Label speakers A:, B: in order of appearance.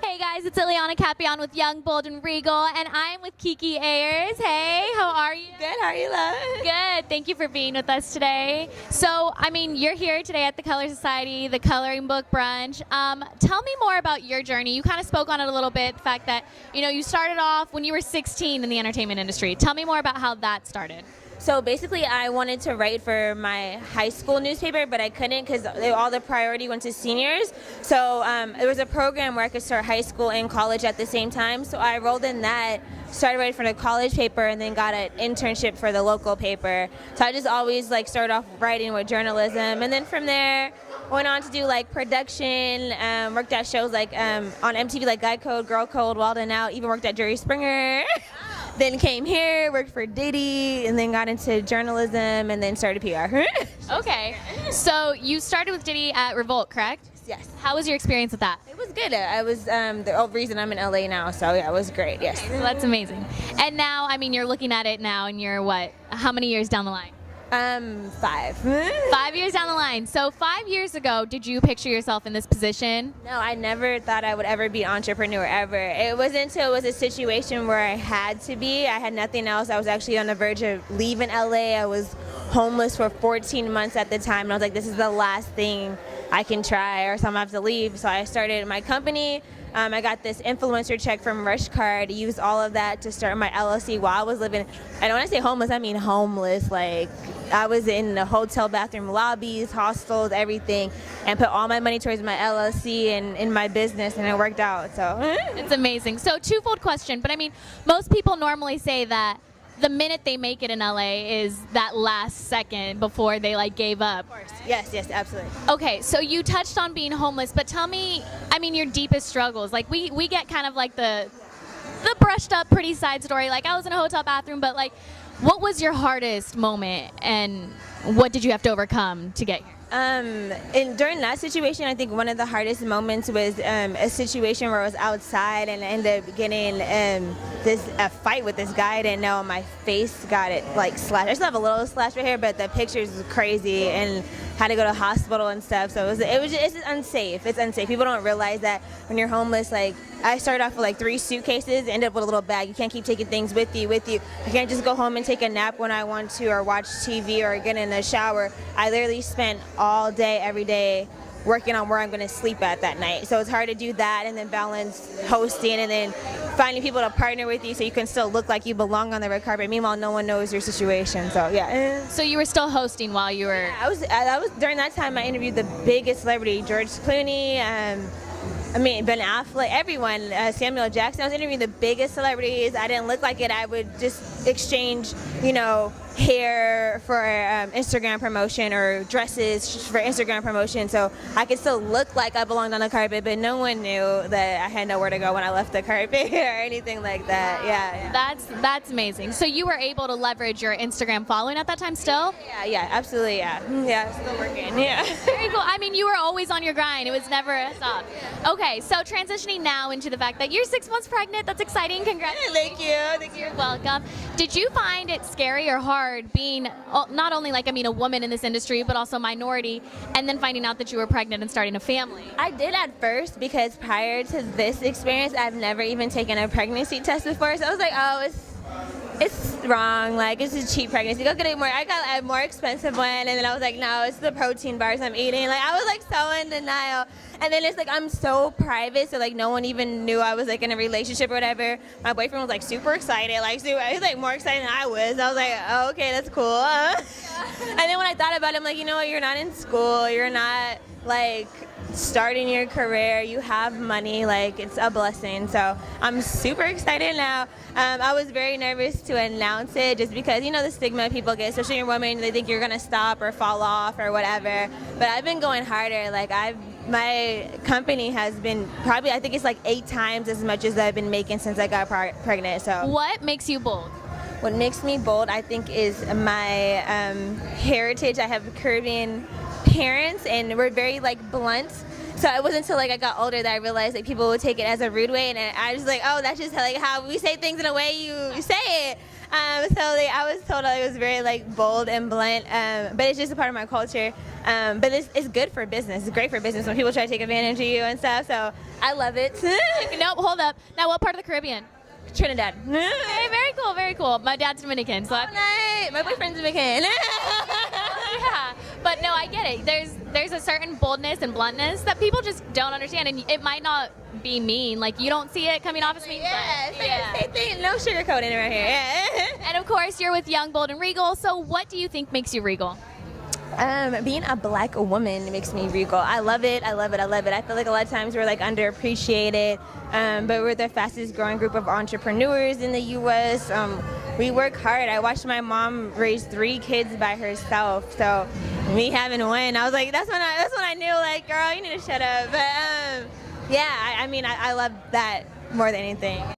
A: Hey guys, it's Ileana Capion with Young, Bold, and Regal, and I'm with Kiki Ayers. Hey, how are you?
B: Good, how are you, love?
A: Good, thank you for being with us today. So, you're here today at the Kolor Society, the Kolor Book Brunch. Tell me more about your journey. You kind of spoke on it a little bit, the fact that, you started off when you were 16 in the entertainment industry. Tell me more about how that started.
B: So basically, I wanted to write for my high school newspaper, but I couldn't because all the priority went to seniors. So there was a program where I could start high school and college at the same time. So I enrolled in that, started writing for the college paper, and then got an internship for the local paper. So I just always started off writing with journalism, and then from there went on to do production, worked at shows on MTV like Guy Code, Girl Code, Wild 'N Out, even worked at Jerry Springer. Then came here, worked for Diddy, and then got into journalism, and then started PR.
A: Okay, so you started with Diddy at Revolt, correct?
B: Yes.
A: How was your experience with that?
B: It was good. I was the whole reason I'm in LA now, so yeah, it was great. Yes.
A: Okay, so that's amazing. And now, you're looking at it now, and you're what? How many years down the line?
B: 5.
A: 5 years down the line. So 5 years ago, did you picture yourself in this position?
B: No, I never thought I would ever be an entrepreneur, ever. It wasn't until it was a situation where I had to be. I had nothing else. I was actually on the verge of leaving LA. I was homeless for 14 months at the time, and I was like, this is the last thing I can try, or so I'm gonna have to leave. So I started my company. I got this influencer check from Rush Card, used all of that to start my LLC while I was living. And when I say homeless, I mean homeless. I was in the hotel bathroom lobbies, hostels, everything, and put all my money towards my LLC and in my business, and it worked out. So
A: it's amazing. So twofold question, but most people normally say that the minute they make it in LA is that last second before they gave up.
B: Of course. Yes, absolutely.
A: Okay, so you touched on being homeless, but tell me, your deepest struggles. We get kind of the brushed up pretty side story. I was in a hotel bathroom, but what was your hardest moment, and what did you have to overcome to get here?
B: And during that situation, I think one of the hardest moments was a situation where I was outside and I ended up getting a fight with this guy. I didn't know my face got it slashed. I still have a little slash right here, but the pictures was crazy and had to go to hospital and stuff. So it's unsafe. It's unsafe. People don't realize that when you're homeless. I started off with 3 suitcases, ended up with a little bag. You can't keep taking things with you. I can't just go home and take a nap when I want to, or watch TV, or get in the shower. I literally spent all day, every day, working on where I'm going to sleep at that night. So it's hard to do that and then balance hosting and then finding people to partner with you so you can still look like you belong on the red carpet. Meanwhile, no one knows your situation. So yeah.
A: So you were still hosting while you were?
B: Yeah, I was during that time. I interviewed the biggest celebrity, George Clooney. Ben Affleck, everyone, Samuel Jackson. I was interviewing the biggest celebrities. I didn't look like it. I would just exchange, hair for Instagram promotion or dresses for Instagram promotion. So I could still look like I belonged on the carpet, but no one knew that I had nowhere to go when I left the carpet or anything like that. Yeah.
A: That's amazing. So you were able to leverage your Instagram following at that time still?
B: Yeah, absolutely, yeah. Yeah, still working, yeah.
A: Very cool. You were always on your grind. It was never a stop. Okay, so transitioning now into the fact that you're 6 months pregnant. That's exciting. Congratulations.
B: Thank you.
A: You're welcome. Did you find it scary or hard being not only a woman in this industry, but also minority, and then finding out that you were pregnant and starting a family?
B: I did at first, because prior to this experience, I've never even taken a pregnancy test before. So I was like, oh, it's wrong. It's a cheap pregnancy. Go get it more. I got a more expensive one, and then I was like, no, it's the protein bars I'm eating. I was so in denial. And then it's I'm so private, so no one even knew I was in a relationship or whatever. My boyfriend was super excited, he was more excited than I was. I was like, oh, okay, that's cool. And then when I thought about it, I'm like, you know what? You're not in school. You're not starting your career. You have money. It's a blessing. So I'm super excited now. I was very nervous to announce it just because the stigma people get, especially in women. They think you're gonna stop or fall off or whatever. But I've been going harder. My company has been probably, I think it's 8 times as much as I've been making since I got pregnant. So
A: what makes you bold?
B: What makes me bold, I think, is my heritage. I have Caribbean parents, and we're very blunt. So it wasn't until I got older that I realized people would take it as a rude way, and I was oh, that's just how we say things in a way you say it. I was told I was very like bold and blunt, but it's just a part of my culture. But it's good for business. It's great for business when people try to take advantage of you and stuff. So I love it.
A: Nope, hold up. Now, what part of the Caribbean?
B: Trinidad.
A: Hey, very cool, very cool. My dad's Dominican, so
B: My boyfriend's Dominican.
A: yeah. But no, I get it. There's a certain boldness and bluntness that people just don't understand, and it might not be mean. Like, you don't see it coming off as mean.
B: Yeah,
A: but, yeah.
B: no sugarcoating around here. Yeah.
A: And of course, you're with Young, Bold, and Regal. So, what do you think makes you Regal?
B: Being a black woman makes me regal. I love it. I love it. I love it. I feel like a lot of times we're like underappreciated, but we're the fastest growing group of entrepreneurs in the U.S. We work hard. I watched my mom raise 3 kids by herself. So me having one, I was like, that's when I knew, like, girl, you need to shut up. But yeah, I mean, I love that more than anything.